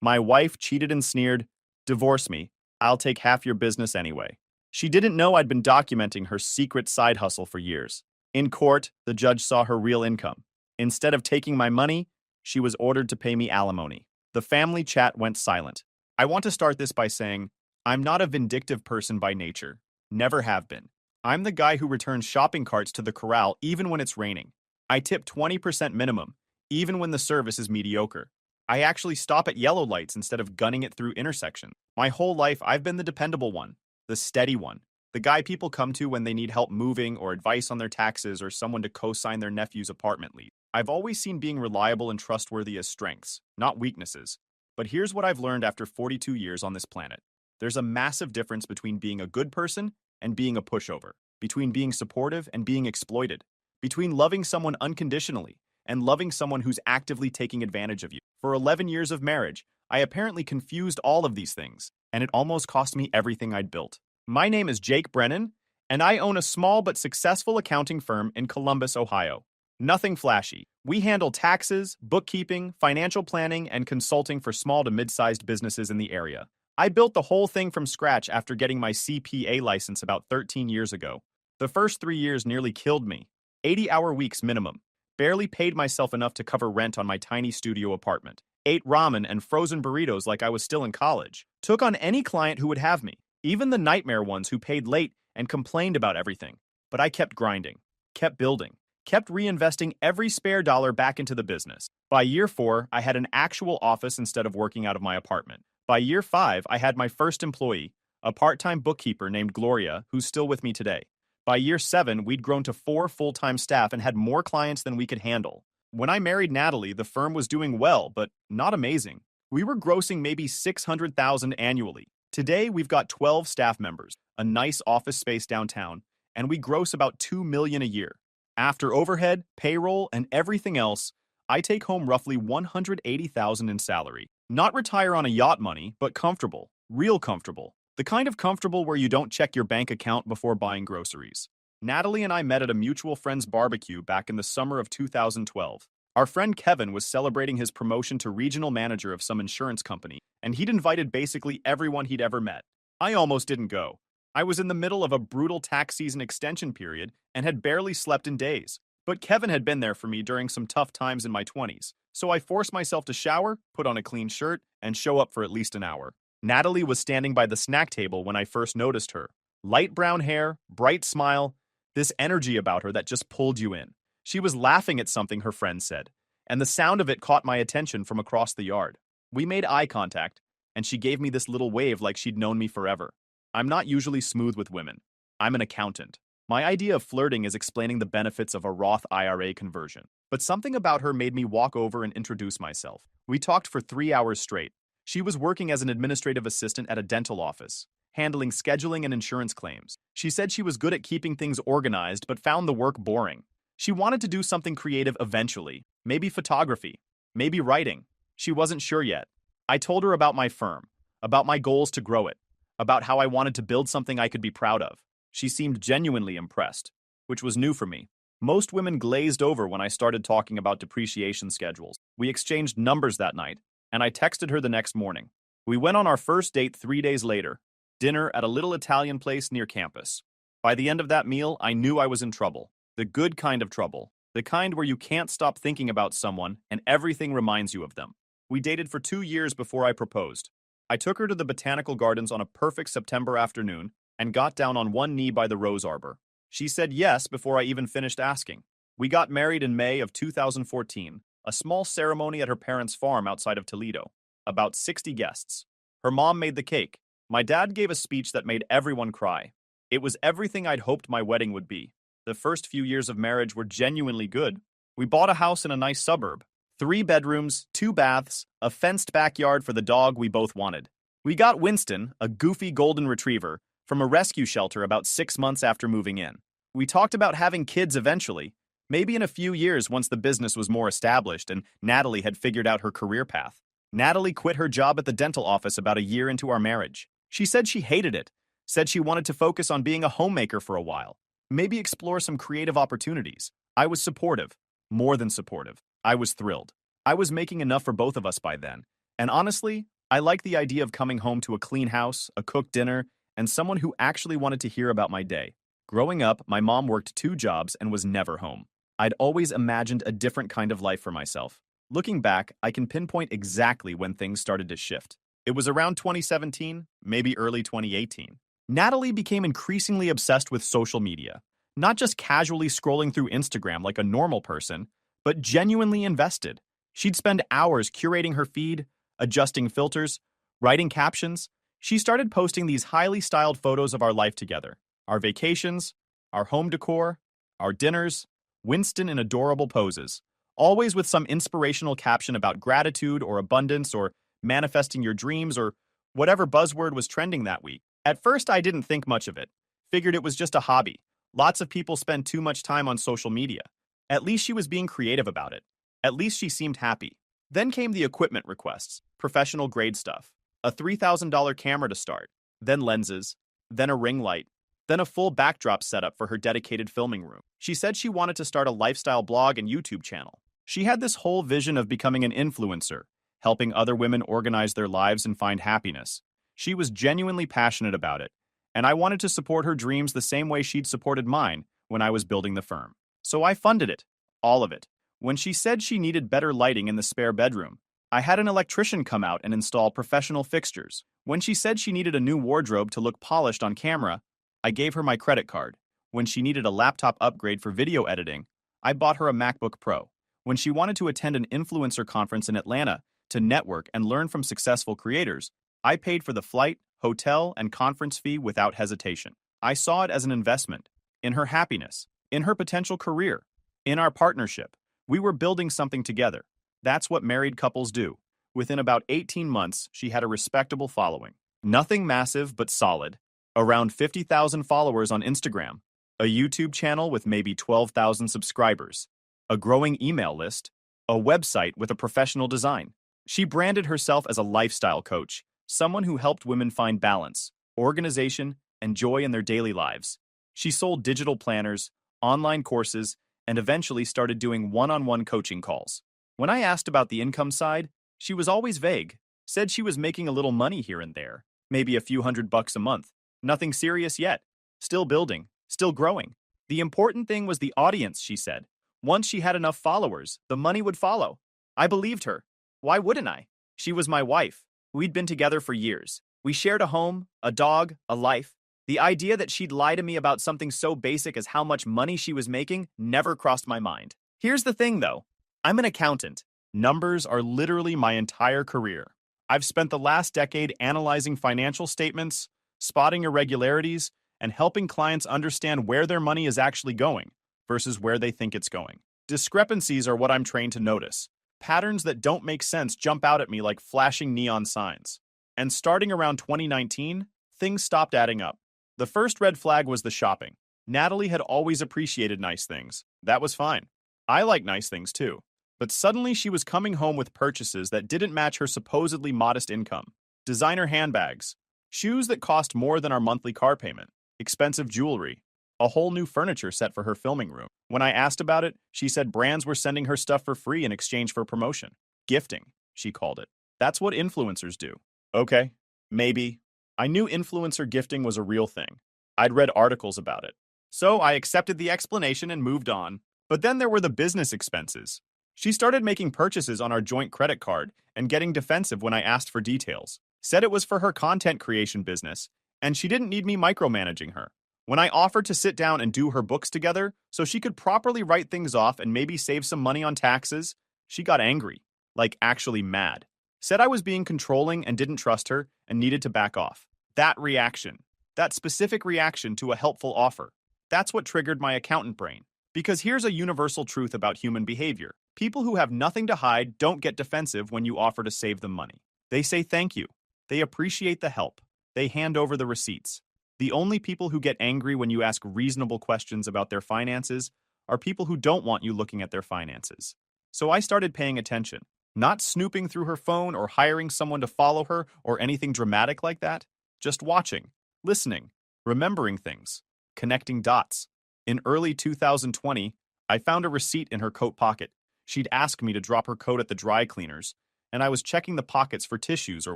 My wife cheated and sneered, "Divorce me. I'll take half your business anyway." She didn't know I'd been documenting her secret side hustle for years. In court, the judge saw her real income. Instead of taking my money, she was ordered to pay me alimony. The family chat went silent. I want to start this by saying, I'm not a vindictive person by nature. Never have been. I'm the guy who returns shopping carts to the corral even when it's raining. I tip 20% minimum, even when the service is mediocre. I actually stop at yellow lights instead of gunning it through intersections. My whole life, I've been the dependable one, the steady one, the guy people come to when they need help moving or advice on their taxes or someone to co-sign their nephew's apartment lease. I've always seen being reliable and trustworthy as strengths, not weaknesses. But here's what I've learned after 42 years on this planet. There's a massive difference between being a good person and being a pushover, between being supportive and being exploited, between loving someone unconditionally and loving someone who's actively taking advantage of you. For 11 years of marriage, I apparently confused all of these things, and it almost cost me everything I'd built. My name is Jake Brennan, and I own a small but successful accounting firm in Columbus, Ohio. Nothing flashy. We handle taxes, bookkeeping, financial planning, and consulting for small to mid-sized businesses in the area. I built the whole thing from scratch after getting my CPA license about 13 years ago. The first 3 years nearly killed me. 80-hour weeks minimum. Barely paid myself enough to cover rent on my tiny studio apartment. Ate ramen and frozen burritos like I was still in college. Took on any client who would have me, even the nightmare ones who paid late and complained about everything. But I kept grinding, kept building, kept reinvesting every spare dollar back into the business. By year 4, I had an actual office instead of working out of my apartment. By year 5, I had my first employee, a part-time bookkeeper named Gloria, who's still with me today. By year 7, we'd grown to 4 full-time staff and had more clients than we could handle. When I married Natalie, the firm was doing well, but not amazing. We were grossing maybe $600,000 annually. Today, we've got 12 staff members, a nice office space downtown, and we gross about $2 million a year. After overhead, payroll, and everything else, I take home roughly $180,000 in salary. Not retire on a yacht money, but comfortable, real comfortable. The kind of comfortable where you don't check your bank account before buying groceries. Natalie and I met at a mutual friend's barbecue back in the summer of 2012. Our friend Kevin was celebrating his promotion to regional manager of some insurance company, and he'd invited basically everyone he'd ever met. I almost didn't go. I was in the middle of a brutal tax season extension period and had barely slept in days. But Kevin had been there for me during some tough times in my 20s, so I forced myself to shower, put on a clean shirt, and show up for at least an hour. Natalie was standing by the snack table when I first noticed her. Light brown hair, bright smile, this energy about her that just pulled you in. She was laughing at something her friend said, and the sound of it caught my attention from across the yard. We made eye contact, and she gave me this little wave like she'd known me forever. I'm not usually smooth with women. I'm an accountant. My idea of flirting is explaining the benefits of a Roth IRA conversion. But something about her made me walk over and introduce myself. We talked for 3 hours straight. She was working as an administrative assistant at a dental office, handling scheduling and insurance claims. She said she was good at keeping things organized but found the work boring. She wanted to do something creative eventually, maybe photography, maybe writing. She wasn't sure yet. I told her about my firm, about my goals to grow it, about how I wanted to build something I could be proud of. She seemed genuinely impressed, which was new for me. Most women glazed over when I started talking about depreciation schedules. We exchanged numbers that night, and I texted her the next morning. We went on our first date 3 days later, dinner at a little Italian place near campus. By the end of that meal, I knew I was in trouble. The good kind of trouble. The kind where you can't stop thinking about someone and everything reminds you of them. We dated for 2 years before I proposed. I took her to the botanical gardens on a perfect September afternoon and got down on one knee by the rose arbor. She said yes before I even finished asking. We got married in May of 2014, a small ceremony at her parents' farm outside of Toledo. About 60 guests. Her mom made the cake. My dad gave a speech that made everyone cry. It was everything I'd hoped my wedding would be. The first few years of marriage were genuinely good. We bought a house in a nice suburb. 3 bedrooms, 2 baths, a fenced backyard for the dog we both wanted. We got Winston, a goofy golden retriever, from a rescue shelter about 6 months after moving in. We talked about having kids eventually, maybe in a few years once the business was more established and Natalie had figured out her career path. Natalie quit her job at the dental office about a year into our marriage. She said she hated it, said she wanted to focus on being a homemaker for a while, maybe explore some creative opportunities. I was supportive, more than supportive. I was thrilled. I was making enough for both of us by then, And honestly, I like the idea of coming home to a clean house, a cooked dinner, and someone who actually wanted to hear about my day. Growing up, my mom worked 2 jobs and was never home. I'd always imagined a different kind of life for myself. Looking back, I can pinpoint exactly when things started to shift. It was around 2017, maybe early 2018. Natalie became increasingly obsessed with social media, not just casually scrolling through Instagram like a normal person, but genuinely invested. She'd spend hours curating her feed, adjusting filters, writing captions. She started posting these highly styled photos of our life together, our vacations, our home decor, our dinners, Winston in adorable poses, always with some inspirational caption about gratitude or abundance or manifesting your dreams or whatever buzzword was trending that week. At first, I didn't think much of it. Figured it was just a hobby. Lots of people spend too much time on social media. At least she was being creative about it. At least she seemed happy. Then came the equipment requests, professional grade stuff, a $3,000 camera to start, then lenses, then a ring light, then a full backdrop setup for her dedicated filming room. She said she wanted to start a lifestyle blog and YouTube channel. She had this whole vision of becoming an influencer, helping other women organize their lives and find happiness. She was genuinely passionate about it, and I wanted to support her dreams the same way she'd supported mine when I was building the firm. So I funded it, all of it. When she said she needed better lighting in the spare bedroom, I had an electrician come out and install professional fixtures. When she said she needed a new wardrobe to look polished on camera, I gave her my credit card. When she needed a laptop upgrade for video editing, I bought her a MacBook Pro. When she wanted to attend an influencer conference in Atlanta to network and learn from successful creators, I paid for the flight, hotel, and conference fee without hesitation. I saw it as an investment in her happiness, in her potential career, in our partnership. We were building something together. That's what married couples do. Within about 18 months, she had a respectable following. Nothing massive, but solid. Around 50,000 followers on Instagram, a YouTube channel with maybe 12,000 subscribers, a growing email list, a website with a professional design. She branded herself as a lifestyle coach, someone who helped women find balance, organization, and joy in their daily lives. She sold digital planners, online courses, and eventually started doing one-on-one coaching calls. When I asked about the income side, she was always vague, said she was making a little money here and there, maybe a few $100 a month. Nothing serious yet. Still building, still growing. The important thing was the audience, she said. Once she had enough followers, the money would follow. I believed her. Why wouldn't I? She was my wife. We'd been together for years. We shared a home, a dog, a life. The idea that she'd lie to me about something so basic as how much money she was making never crossed my mind. Here's the thing, though. I'm an accountant. Numbers are literally my entire career. I've spent the last decade analyzing financial statements, spotting irregularities, and helping clients understand where their money is actually going versus where they think it's going. Discrepancies are what I'm trained to notice. Patterns that don't make sense jump out at me like flashing neon signs. And starting around 2019, things stopped adding up. The first red flag was the shopping. Natalie had always appreciated nice things. That was fine. I like nice things too. But suddenly she was coming home with purchases that didn't match her supposedly modest income. Designer handbags, shoes that cost more than our monthly car payment, expensive jewelry, a whole new furniture set for her filming room. When I asked about it, she said brands were sending her stuff for free in exchange for promotion. Gifting, she called it. That's what influencers do. Okay, maybe. I knew influencer gifting was a real thing. I'd read articles about it. So I accepted the explanation and moved on. But then there were the business expenses. She started making purchases on our joint credit card and getting defensive when I asked for details. Said it was for her content creation business, and she didn't need me micromanaging her. When I offered to sit down and do her books together so she could properly write things off and maybe save some money on taxes, she got angry, like actually mad. Said I was being controlling and didn't trust her and needed to back off. That reaction, that specific reaction to a helpful offer, that's what triggered my accountant brain. Because here's a universal truth about human behavior. People who have nothing to hide don't get defensive when you offer to save them money. They say thank you. They appreciate the help. They hand over the receipts. The only people who get angry when you ask reasonable questions about their finances are people who don't want you looking at their finances. So I started paying attention, not snooping through her phone or hiring someone to follow her or anything dramatic like that. Just watching, listening, remembering things, connecting dots. In early 2020, I found a receipt in her coat pocket. She'd asked me to drop her coat at the dry cleaners, and I was checking the pockets for tissues or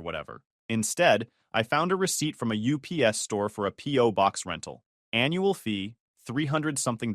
whatever. Instead, I found a receipt from a UPS store for a P.O. box rental. Annual fee, $300 something.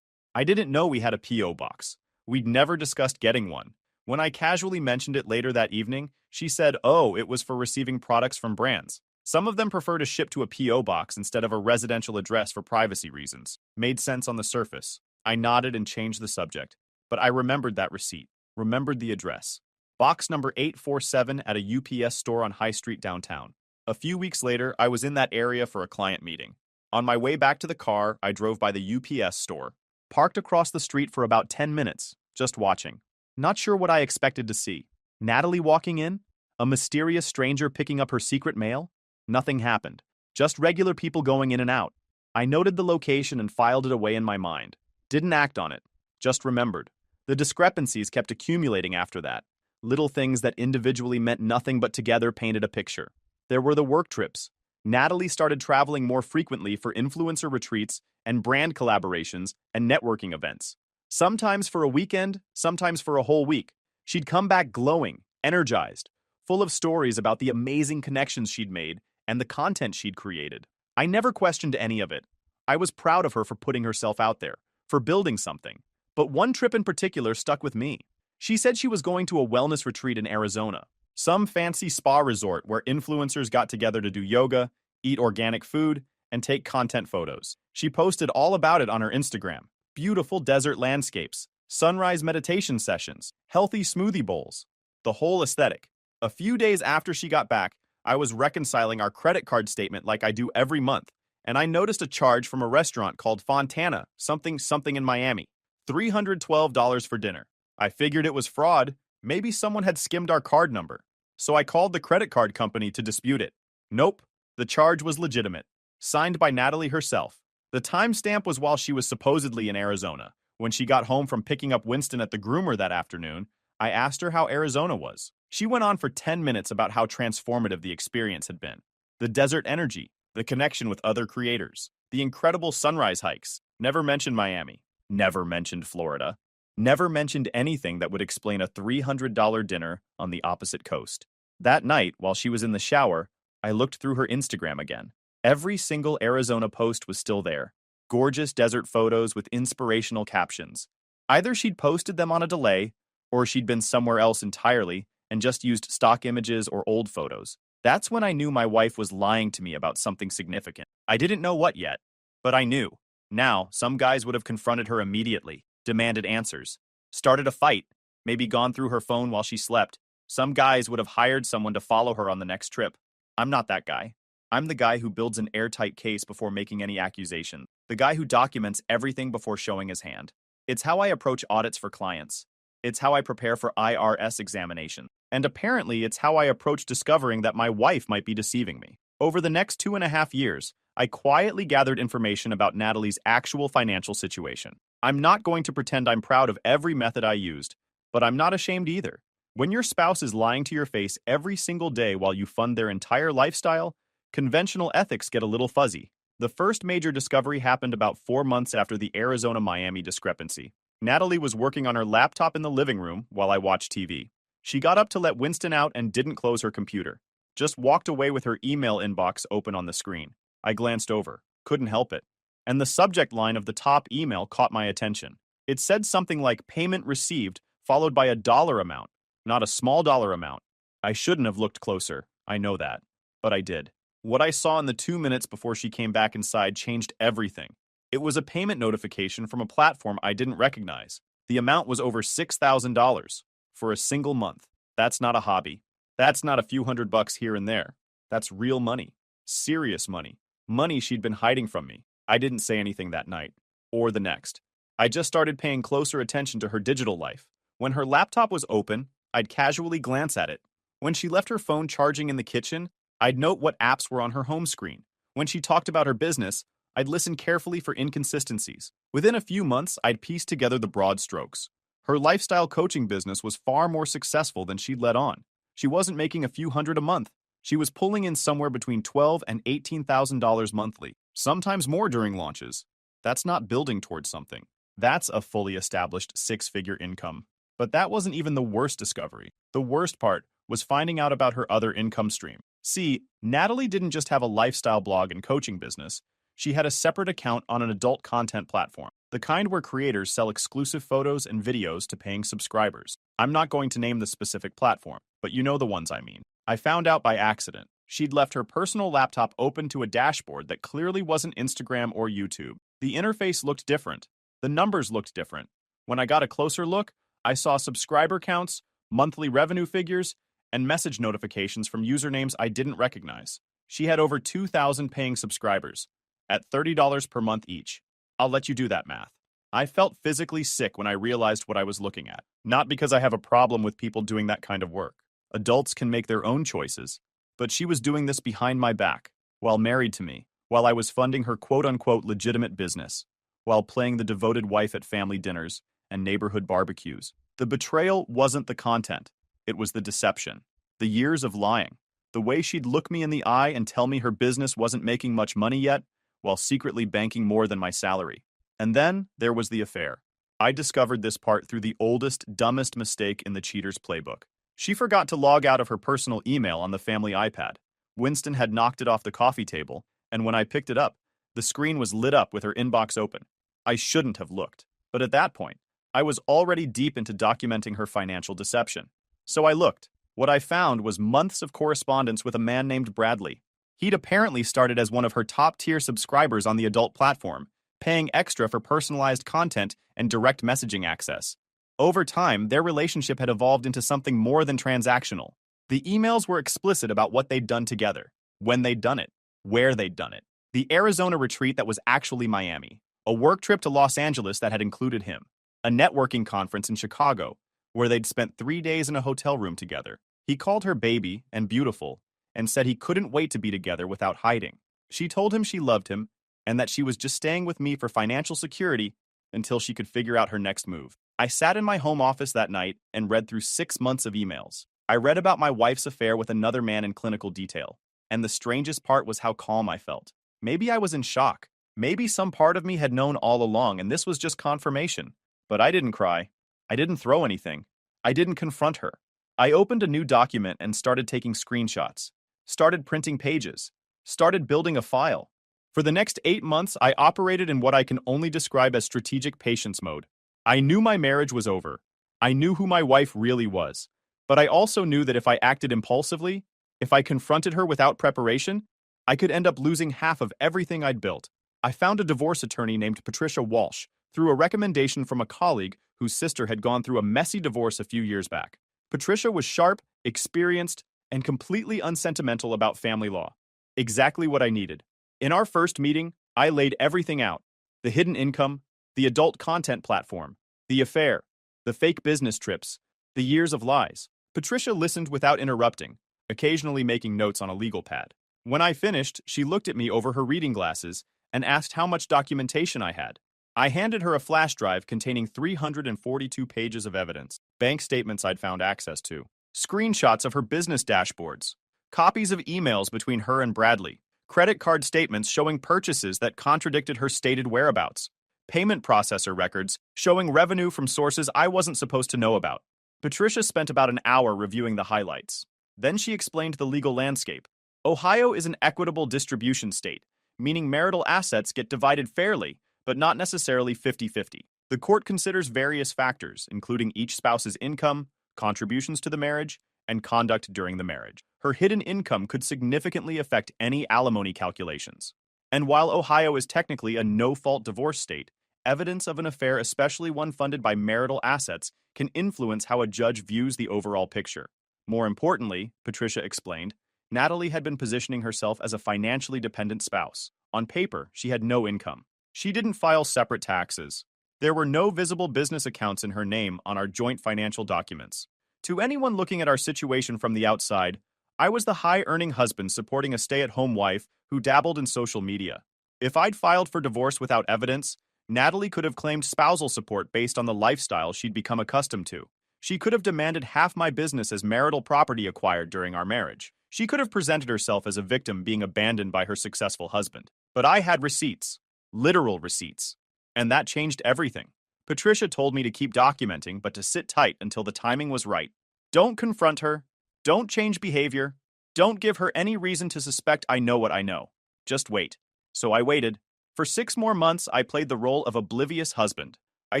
I didn't know we had a P.O. box. We'd never discussed getting one. When I casually mentioned it later that evening, she said, oh, it was for receiving products from brands. Some of them prefer to ship to a P.O. box instead of a residential address for privacy reasons. Made sense on the surface. I nodded and changed the subject. But I remembered that receipt. Remembered the address. Box number 847 at a UPS store on High Street downtown. A few weeks later, I was in that area for a client meeting. On my way back to the car, I drove by the UPS store. Parked across the street for about 10 minutes, just watching. Not sure what I expected to see. Natalie walking in? A mysterious stranger picking up her secret mail? Nothing happened. Just regular people going in and out. I noted the location and filed it away in my mind. Didn't act on it. Just remembered. The discrepancies kept accumulating after that. Little things that individually meant nothing but together painted a picture. There were the work trips. Natalie started traveling more frequently for influencer retreats and brand collaborations and networking events. Sometimes for a weekend, sometimes for a whole week. She'd come back glowing, energized, full of stories about the amazing connections she'd made and the content she'd created. I never questioned any of it. I was proud of her for putting herself out there, for building something. But one trip in particular stuck with me. She said she was going to a wellness retreat in Arizona, some fancy spa resort where influencers got together to do yoga, eat organic food, and take content photos. She posted all about it on her Instagram. Beautiful desert landscapes, sunrise meditation sessions, healthy smoothie bowls, the whole aesthetic. A few days after she got back, I was reconciling our credit card statement like I do every month, and I noticed a charge from a restaurant called Fontana, something in Miami. $312 for dinner. I figured it was fraud. Maybe someone had skimmed our card number. So I called the credit card company to dispute it. Nope, the charge was legitimate. Signed by Natalie herself. The timestamp was while she was supposedly in Arizona. When she got home from picking up Winston at the groomer that afternoon, I asked her how Arizona was. She went on for 10 minutes about how transformative the experience had been. The desert energy, the connection with other creators, the incredible sunrise hikes. Never mentioned Miami. Never mentioned Florida. Never mentioned anything that would explain a $300 dinner on the opposite coast. That night, while she was in the shower, I looked through her Instagram again. Every single Arizona post was still there. Gorgeous desert photos with inspirational captions. Either she'd posted them on a delay, or she'd been somewhere else entirely and just used stock images or old photos. That's when I knew my wife was lying to me about something significant. I didn't know what yet, but I knew. Now, some guys would have confronted her immediately, demanded answers, started a fight, maybe gone through her phone while she slept. Some guys would have hired someone to follow her on the next trip. I'm not that guy. I'm the guy who builds an airtight case before making any accusation. The guy who documents everything before showing his hand. It's how I approach audits for clients. It's how I prepare for IRS examination. And apparently, it's how I approach discovering that my wife might be deceiving me. Over the next 2.5 years, I quietly gathered information about Natalie's actual financial situation. I'm not going to pretend I'm proud of every method I used, but I'm not ashamed either. When your spouse is lying to your face every single day while you fund their entire lifestyle, conventional ethics get a little fuzzy. The first major discovery happened about 4 months after the Arizona-Miami discrepancy. Natalie was working on her laptop in the living room while I watched TV. She got up to let Winston out and didn't close her computer. Just walked away with her email inbox open on the screen. I glanced over. Couldn't help it. And the subject line of the top email caught my attention. It said something like payment received, followed by a dollar amount. Not a small dollar amount. I shouldn't have looked closer. I know that. But I did. What I saw in the 2 minutes before she came back inside changed everything. It was a payment notification from a platform I didn't recognize. The amount was over $6,000 for a single month. That's not a hobby. That's not a few $100 here and there. That's real money. Serious money. Money she'd been hiding from me. I didn't say anything that night. Or the next. I just started paying closer attention to her digital life. When her laptop was open, I'd casually glance at it. When she left her phone charging in the kitchen, I'd note what apps were on her home screen. When she talked about her business, I'd listen carefully for inconsistencies. Within a few months, I'd pieced together the broad strokes. Her lifestyle coaching business was far more successful than she'd let on. She wasn't making a few hundred a month. She was pulling in somewhere between $12,000 and $18,000 monthly, sometimes more during launches. That's not building towards something. That's a fully established 6-figure income. But that wasn't even the worst discovery. The worst part was finding out about her other income stream. See, Natalie didn't just have a lifestyle blog and coaching business. She had a separate account on an adult content platform, the kind where creators sell exclusive photos and videos to paying subscribers. I'm not going to name the specific platform, but you know the ones I mean. I found out by accident. She'd left her personal laptop open to a dashboard that clearly wasn't Instagram or YouTube. The interface looked different. The numbers looked different. When I got a closer look, I saw subscriber counts, monthly revenue figures, and message notifications from usernames I didn't recognize. She had over 2,000 paying subscribers, at $30 per month each. I'll let you do that math. I felt physically sick when I realized what I was looking at. Not because I have a problem with people doing that kind of work. Adults can make their own choices. But she was doing this behind my back, while married to me, while I was funding her quote-unquote legitimate business, while playing the devoted wife at family dinners and neighborhood barbecues. The betrayal wasn't the content. It was the deception. The years of lying. The way she'd look me in the eye and tell me her business wasn't making much money yet, while secretly banking more than my salary. And then there was the affair. I discovered this part through the oldest, dumbest mistake in the cheater's playbook. She forgot to log out of her personal email on the family iPad. Winston had knocked it off the coffee table, and when I picked it up, the screen was lit up with her inbox open. I shouldn't have looked, but at that point, I was already deep into documenting her financial deception. So I looked. What I found was months of correspondence with a man named Bradley. He'd apparently started as one of her top-tier subscribers on the adult platform, paying extra for personalized content and direct messaging access. Over time, their relationship had evolved into something more than transactional. The emails were explicit about what they'd done together, when they'd done it, where they'd done it. The Arizona retreat that was actually Miami, a work trip to Los Angeles that had included him, a networking conference in Chicago, where they'd spent 3 days in a hotel room together. He called her baby and beautiful, and said he couldn't wait to be together without hiding. She told him she loved him, and that she was just staying with me for financial security until she could figure out her next move. I sat in my home office that night and read through 6 months of emails. I read about my wife's affair with another man in clinical detail, and the strangest part was how calm I felt. Maybe I was in shock. Maybe some part of me had known all along and this was just confirmation. But I didn't cry. I didn't throw anything. I didn't confront her. I opened a new document and started taking screenshots, started printing pages, started building a file. For the next 8 months, I operated in what I can only describe as strategic patience mode. I knew my marriage was over. I knew who my wife really was. But I also knew that if I acted impulsively, if I confronted her without preparation, I could end up losing half of everything I'd built. I found a divorce attorney named Patricia Walsh through a recommendation from a colleague whose sister had gone through a messy divorce a few years back. Patricia was sharp, experienced, and completely unsentimental about family law. Exactly what I needed. In our first meeting, I laid everything out. The hidden income, the adult content platform, the affair, the fake business trips, the years of lies. Patricia listened without interrupting, occasionally making notes on a legal pad. When I finished, she looked at me over her reading glasses and asked how much documentation I had. I handed her a flash drive containing 342 pages of evidence, bank statements I'd found access to, screenshots of her business dashboards, copies of emails between her and Bradley, credit card statements showing purchases that contradicted her stated whereabouts, payment processor records showing revenue from sources I wasn't supposed to know about. Patricia spent about an hour reviewing the highlights. Then she explained the legal landscape. Ohio is an equitable distribution state, meaning marital assets get divided fairly, but not necessarily 50-50. The court considers various factors, including each spouse's income, contributions to the marriage, and conduct during the marriage. Her hidden income could significantly affect any alimony calculations. And while Ohio is technically a no-fault divorce state, evidence of an affair, especially one funded by marital assets, can influence how a judge views the overall picture. More importantly, Patricia explained, Natalie had been positioning herself as a financially dependent spouse. On paper, she had no income. She didn't file separate taxes. There were no visible business accounts in her name on our joint financial documents. To anyone looking at our situation from the outside, I was the high-earning husband supporting a stay-at-home wife who dabbled in social media. If I'd filed for divorce without evidence, Natalie could have claimed spousal support based on the lifestyle she'd become accustomed to. She could have demanded half my business as marital property acquired during our marriage. She could have presented herself as a victim being abandoned by her successful husband. But I had receipts. Literal receipts. And that changed everything. Patricia told me to keep documenting, but to sit tight until the timing was right. Don't confront her. Don't change behavior. Don't give her any reason to suspect I know what I know. Just wait. So I waited. For 6 more months, I played the role of oblivious husband. I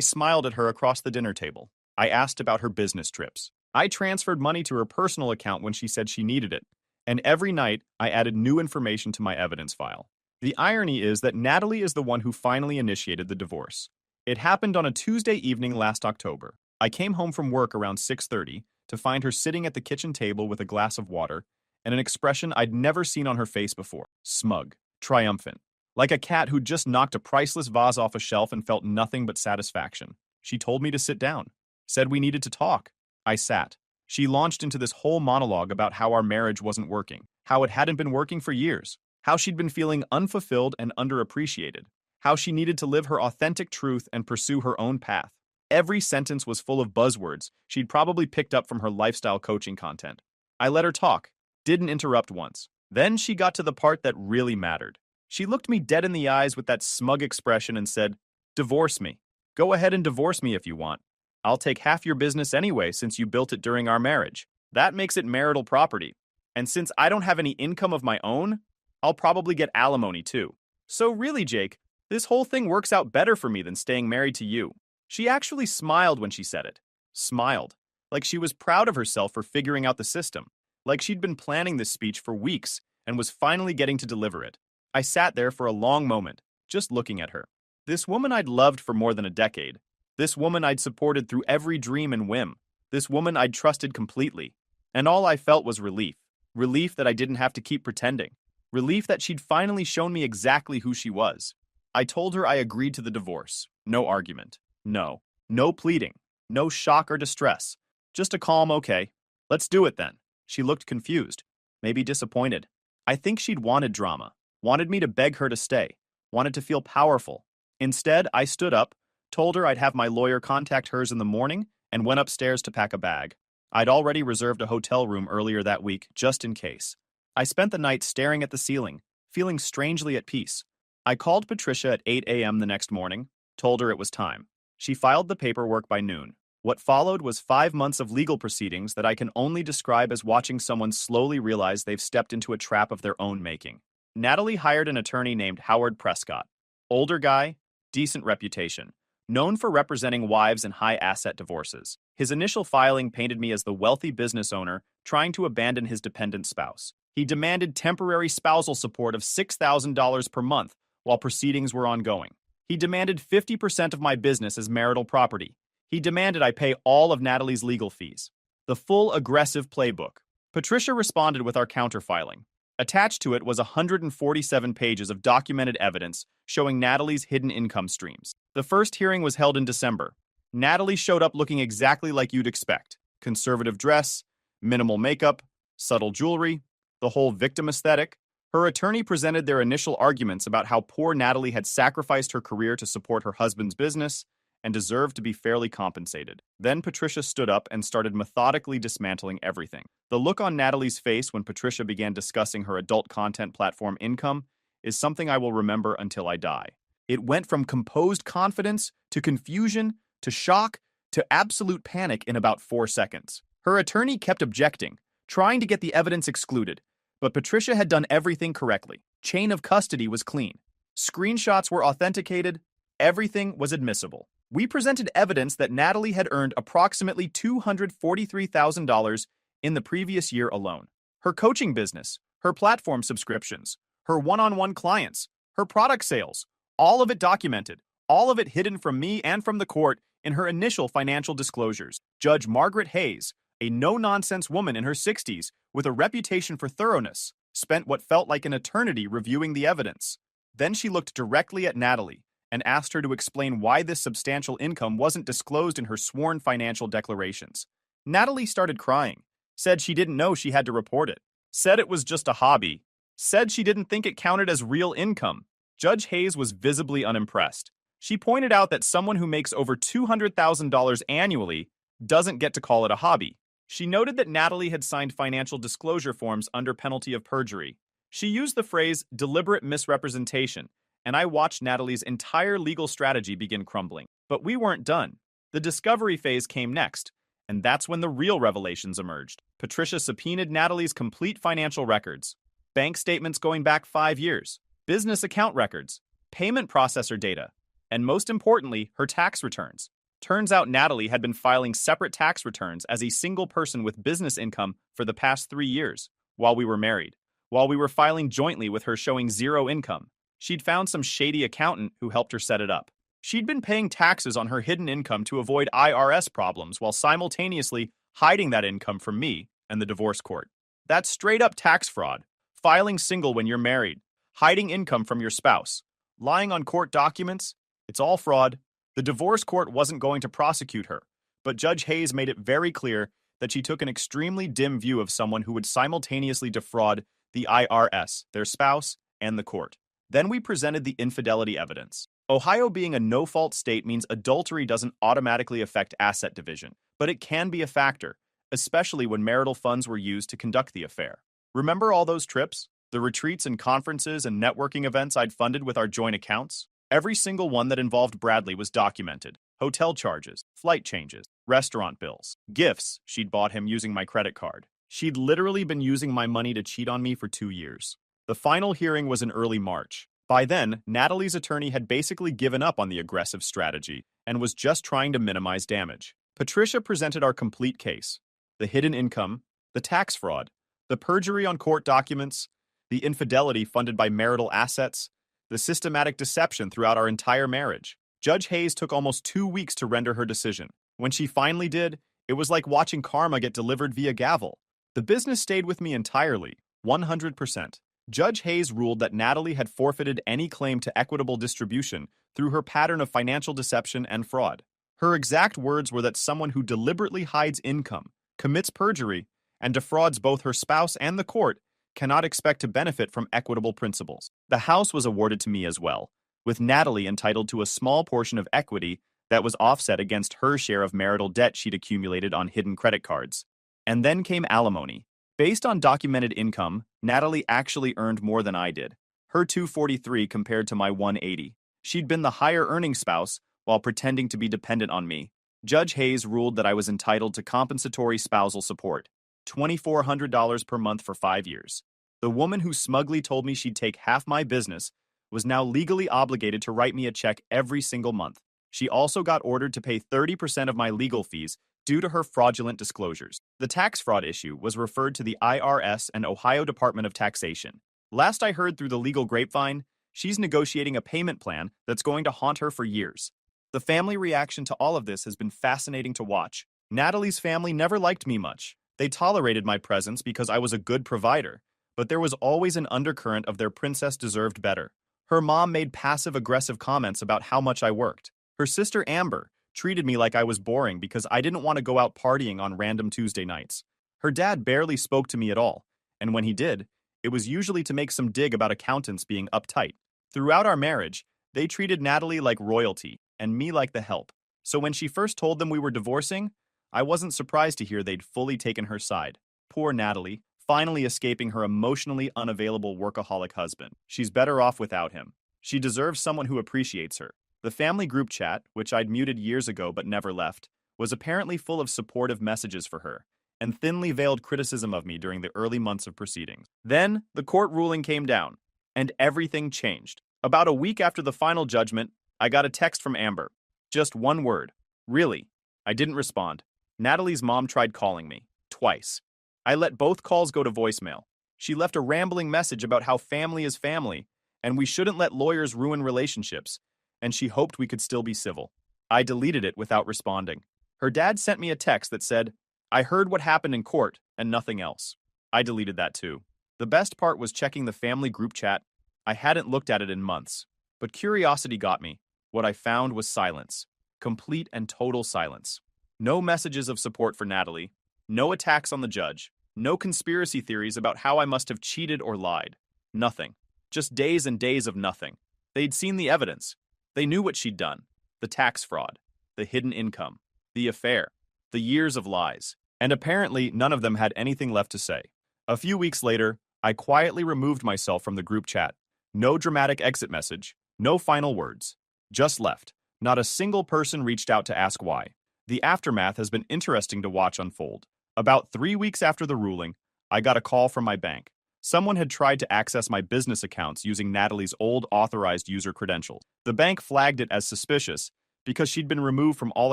smiled at her across the dinner table. I asked about her business trips. I transferred money to her personal account when she said she needed it. And every night, I added new information to my evidence file. The irony is that Natalie is the one who finally initiated the divorce. It happened on a Tuesday evening last October. I came home from work around 6:30 to find her sitting at the kitchen table with a glass of water and an expression I'd never seen on her face before. Smug. Triumphant. Like a cat who'd just knocked a priceless vase off a shelf and felt nothing but satisfaction. She told me to sit down. Said we needed to talk. I sat. She launched into this whole monologue about how our marriage wasn't working, how it hadn't been working for years, how she'd been feeling unfulfilled and underappreciated, how she needed to live her authentic truth and pursue her own path. Every sentence was full of buzzwords she'd probably picked up from her lifestyle coaching content. I let her talk, didn't interrupt once. Then she got to the part that really mattered. She looked me dead in the eyes with that smug expression and said, "Divorce me. Go ahead and divorce me if you want. I'll take half your business anyway since you built it during our marriage. That makes it marital property. And since I don't have any income of my own, I'll probably get alimony too. So really, Jake, this whole thing works out better for me than staying married to you." She actually smiled when she said it. Smiled. Like she was proud of herself for figuring out the system. Like she'd been planning this speech for weeks and was finally getting to deliver it. I sat there for a long moment, just looking at her. This woman I'd loved for more than a decade. This woman I'd supported through every dream and whim. This woman I'd trusted completely. And all I felt was relief. Relief that I didn't have to keep pretending. Relief that she'd finally shown me exactly who she was. I told her I agreed to the divorce. No argument. No. No pleading. No shock or distress. Just a calm okay. Let's do it then. She looked confused. Maybe disappointed. I think she'd wanted drama. Wanted me to beg her to stay. Wanted to feel powerful. Instead, I stood up, told her I'd have my lawyer contact hers in the morning, and went upstairs to pack a bag. I'd already reserved a hotel room earlier that week, just in case. I spent the night staring at the ceiling, feeling strangely at peace. I called Patricia at 8 a.m. the next morning, told her it was time. She filed the paperwork by noon. What followed was 5 months of legal proceedings that I can only describe as watching someone slowly realize they've stepped into a trap of their own making. Natalie hired an attorney named Howard Prescott. Older guy, decent reputation, known for representing wives in high-asset divorces. His initial filing painted me as the wealthy business owner trying to abandon his dependent spouse. He demanded temporary spousal support of $6,000 per month while proceedings were ongoing. He demanded 50% of my business as marital property. He demanded I pay all of Natalie's legal fees. The full aggressive playbook. Patricia responded with our counterfiling. Attached to it was 147 pages of documented evidence showing Natalie's hidden income streams. The first hearing was held in December. Natalie showed up looking exactly like you'd expect. Conservative dress, minimal makeup, subtle jewelry, the whole victim aesthetic. Her attorney presented their initial arguments about how poor Natalie had sacrificed her career to support her husband's business and deserved to be fairly compensated. Then Patricia stood up and started methodically dismantling everything. The look on Natalie's face when Patricia began discussing her adult content platform income is something I will remember until I die. It went from composed confidence to confusion to shock to absolute panic in about 4 seconds. Her attorney kept objecting, trying to get the evidence excluded, but Patricia had done everything correctly. Chain of custody was clean. Screenshots were authenticated. Everything was admissible. We presented evidence that Natalie had earned approximately $243,000 in the previous year alone. Her coaching business, her platform subscriptions, her one-on-one clients, her product sales, all of it documented, all of it hidden from me and from the court in her initial financial disclosures. Judge Margaret Hayes, a no-nonsense woman in her 60s with a reputation for thoroughness, spent what felt like an eternity reviewing the evidence. Then she looked directly at Natalie and asked her to explain why this substantial income wasn't disclosed in her sworn financial declarations. Natalie started crying, said she didn't know she had to report it, said it was just a hobby, said she didn't think it counted as real income. Judge Hayes was visibly unimpressed. She pointed out that someone who makes over $200,000 annually doesn't get to call it a hobby. She noted that Natalie had signed financial disclosure forms under penalty of perjury. She used the phrase deliberate misrepresentation, and I watched Natalie's entire legal strategy begin crumbling. But we weren't done. The discovery phase came next, and that's when the real revelations emerged. Patricia subpoenaed Natalie's complete financial records, bank statements going back 5 years, business account records, payment processor data, and most importantly, her tax returns. Turns out Natalie had been filing separate tax returns as a single person with business income for the past 3 years, while we were married, while we were filing jointly with her showing zero income. She'd found some shady accountant who helped her set it up. She'd been paying taxes on her hidden income to avoid IRS problems while simultaneously hiding that income from me and the divorce court. That's straight-up tax fraud. Filing single when you're married, hiding income from your spouse, lying on court documents, it's all fraud. The divorce court wasn't going to prosecute her, but Judge Hayes made it very clear that she took an extremely dim view of someone who would simultaneously defraud the IRS, their spouse, and the court. Then we presented the infidelity evidence. Ohio being a no-fault state means adultery doesn't automatically affect asset division, but it can be a factor, especially when marital funds were used to conduct the affair. Remember all those trips? The retreats and conferences and networking events I'd funded with our joint accounts? Every single one that involved Bradley was documented. Hotel charges, flight changes, restaurant bills, gifts she'd bought him using my credit card. She'd literally been using my money to cheat on me for 2 years. The final hearing was in early March. By then, Natalie's attorney had basically given up on the aggressive strategy and was just trying to minimize damage. Patricia presented our complete case: the hidden income, the tax fraud, the perjury on court documents, the infidelity funded by marital assets, the systematic deception throughout our entire marriage. Judge Hayes took almost 2 weeks to render her decision. When she finally did, it was like watching karma get delivered via gavel. The business stayed with me entirely, 100%. Judge Hayes ruled that Natalie had forfeited any claim to equitable distribution through her pattern of financial deception and fraud. Her exact words were that someone who deliberately hides income, commits perjury, and defrauds both her spouse and the court cannot expect to benefit from equitable principles. The house was awarded to me as well, with Natalie entitled to a small portion of equity that was offset against her share of marital debt she'd accumulated on hidden credit cards. And then came alimony. Based on documented income, Natalie actually earned more than I did. Her $243 compared to my $180. She'd been the higher earning spouse while pretending to be dependent on me. Judge Hayes ruled that I was entitled to compensatory spousal support, $2,400 per month for 5 years. The woman who smugly told me she'd take half my business was now legally obligated to write me a check every single month. She also got ordered to pay 30% of my legal fees due to her fraudulent disclosures. The tax fraud issue was referred to the IRS and Ohio Department of Taxation. Last I heard through the legal grapevine, she's negotiating a payment plan that's going to haunt her for years. The family reaction to all of this has been fascinating to watch. Natalie's family never liked me much. They tolerated my presence because I was a good provider, but there was always an undercurrent of their princess deserved better. Her mom made passive-aggressive comments about how much I worked. Her sister Amber treated me like I was boring because I didn't want to go out partying on random Tuesday nights. Her dad barely spoke to me at all, and when he did, it was usually to make some dig about accountants being uptight. Throughout our marriage, they treated Natalie like royalty and me like the help. So when she first told them we were divorcing, I wasn't surprised to hear they'd fully taken her side. Poor Natalie, finally escaping her emotionally unavailable workaholic husband. She's better off without him. She deserves someone who appreciates her. The family group chat, which I'd muted years ago but never left, was apparently full of supportive messages for her, and thinly veiled criticism of me during the early months of proceedings. Then, the court ruling came down, and everything changed. About a week after the final judgment, I got a text from Amber. Just one word. Really. I didn't respond. Natalie's mom tried calling me. Twice. I let both calls go to voicemail. She left a rambling message about how family is family, and we shouldn't let lawyers ruin relationships, and she hoped we could still be civil. I deleted it without responding. Her dad sent me a text that said, "I heard what happened in court, and nothing else." I deleted that too. The best part was checking the family group chat. I hadn't looked at it in months, but curiosity got me. What I found was silence. Complete and total silence. No messages of support for Natalie. No attacks on the judge. No conspiracy theories about how I must have cheated or lied. Nothing. Just days and days of nothing. They'd seen the evidence. They knew what she'd done. The tax fraud. The hidden income. The affair. The years of lies. And apparently, none of them had anything left to say. A few weeks later, I quietly removed myself from the group chat. No dramatic exit message. No final words. Just left. Not a single person reached out to ask why. The aftermath has been interesting to watch unfold. About 3 weeks after the ruling, I got a call from my bank. Someone had tried to access my business accounts using Natalie's old authorized user credentials. The bank flagged it as suspicious because she'd been removed from all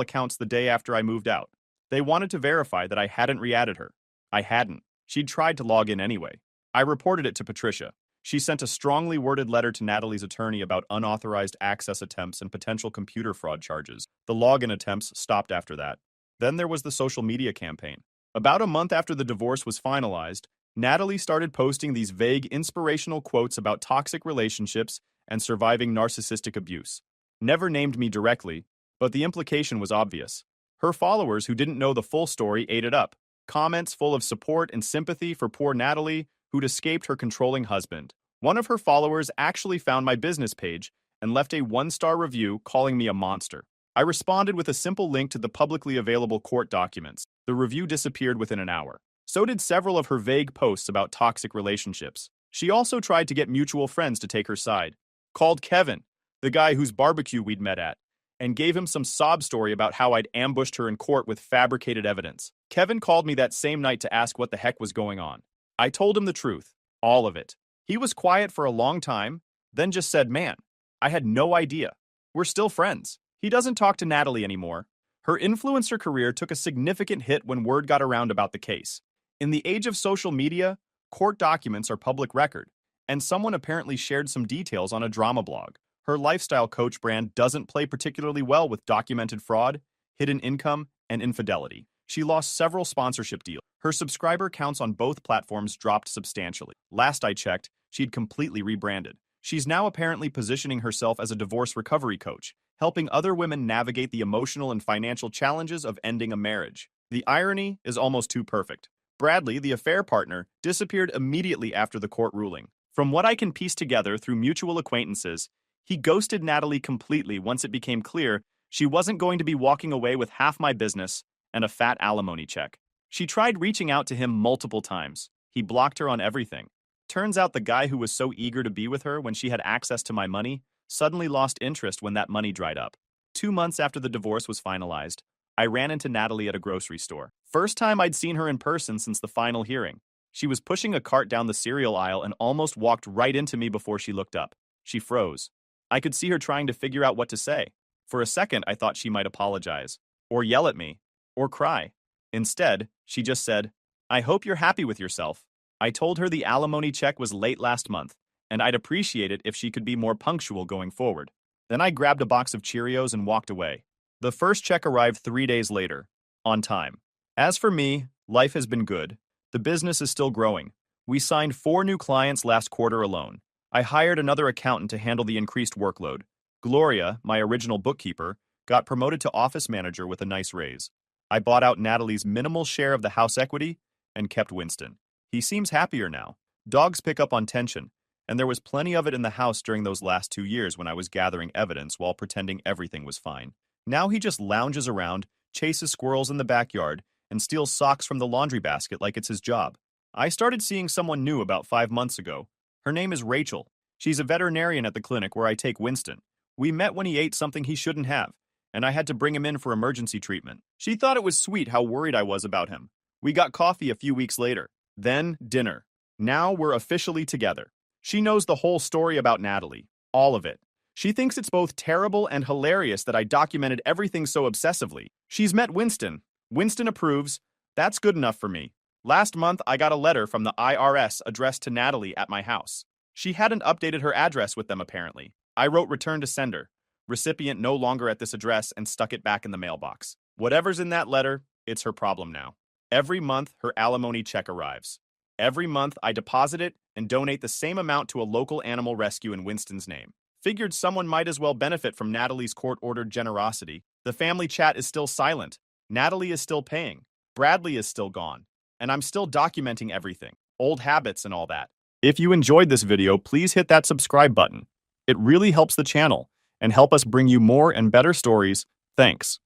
accounts the day after I moved out. They wanted to verify that I hadn't re-added her. I hadn't. She'd tried to log in anyway. I reported it to Patricia. She sent a strongly worded letter to Natalie's attorney about unauthorized access attempts and potential computer fraud charges. The login attempts stopped after that. Then there was the social media campaign. About a month after the divorce was finalized, Natalie started posting these vague inspirational quotes about toxic relationships and surviving narcissistic abuse. Never named me directly, but the implication was obvious. Her followers who didn't know the full story ate it up. Comments full of support and sympathy for poor Natalie, who'd escaped her controlling husband. One of her followers actually found my business page and left a 1-star review calling me a monster. I responded with a simple link to the publicly available court documents. The review disappeared within an hour. So did several of her vague posts about toxic relationships. She also tried to get mutual friends to take her side. Called Kevin, the guy whose barbecue we'd met at, and gave him some sob story about how I'd ambushed her in court with fabricated evidence. Kevin called me that same night to ask what the heck was going on. I told him the truth, all of it. He was quiet for a long time, then just said, "Man, I had no idea. We're still friends." He doesn't talk to Natalie anymore. Her influencer career took a significant hit when word got around about the case. In the age of social media, court documents are public record, and someone apparently shared some details on a drama blog. Her lifestyle coach brand doesn't play particularly well with documented fraud, hidden income, and infidelity. She lost several sponsorship deals. Her subscriber counts on both platforms dropped substantially. Last I checked, she'd completely rebranded. She's now apparently positioning herself as a divorce recovery coach, helping other women navigate the emotional and financial challenges of ending a marriage. The irony is almost too perfect. Bradley, the affair partner, disappeared immediately after the court ruling. From what I can piece together through mutual acquaintances, he ghosted Natalie completely once it became clear she wasn't going to be walking away with half my business and a fat alimony check. She tried reaching out to him multiple times. He blocked her on everything. Turns out the guy who was so eager to be with her when she had access to my money suddenly lost interest when that money dried up. 2 months after the divorce was finalized, I ran into Natalie at a grocery store. First time I'd seen her in person since the final hearing. She was pushing a cart down the cereal aisle and almost walked right into me before she looked up. She froze. I could see her trying to figure out what to say. For a second, I thought she might apologize, or yell at me, or cry. Instead, she just said, "I hope you're happy with yourself." I told her the alimony check was late last month, and I'd appreciate it if she could be more punctual going forward. Then I grabbed a box of Cheerios and walked away. The first check arrived 3 days later, on time. As for me, life has been good. The business is still growing. We signed 4 new clients last quarter alone. I hired another accountant to handle the increased workload. Gloria, my original bookkeeper, got promoted to office manager with a nice raise. I bought out Natalie's minimal share of the house equity and kept Winston. He seems happier now. Dogs pick up on tension, and there was plenty of it in the house during those last 2 years when I was gathering evidence while pretending everything was fine. Now he just lounges around, chases squirrels in the backyard, and steals socks from the laundry basket like it's his job. I started seeing someone new about 5 months ago. Her name is Rachel. She's a veterinarian at the clinic where I take Winston. We met when he ate something he shouldn't have, and I had to bring him in for emergency treatment. She thought it was sweet how worried I was about him. We got coffee a few weeks later. Then dinner. Now we're officially together. She knows the whole story about Natalie. All of it. She thinks it's both terrible and hilarious that I documented everything so obsessively. She's met Winston. Winston approves. That's good enough for me. Last month, I got a letter from the IRS addressed to Natalie at my house. She hadn't updated her address with them, apparently. I wrote return to sender. Recipient no longer at this address, and stuck it back in the mailbox. Whatever's in that letter, it's her problem now. Every month, her alimony check arrives. Every month, I deposit it and donate the same amount to a local animal rescue in Winston's name. Figured someone might as well benefit from Natalie's court-ordered generosity. The family chat is still silent. Natalie is still paying. Bradley is still gone. And I'm still documenting everything. Old habits and all that. If you enjoyed this video, please hit that subscribe button. It really helps the channel and help us bring you more and better stories. Thanks.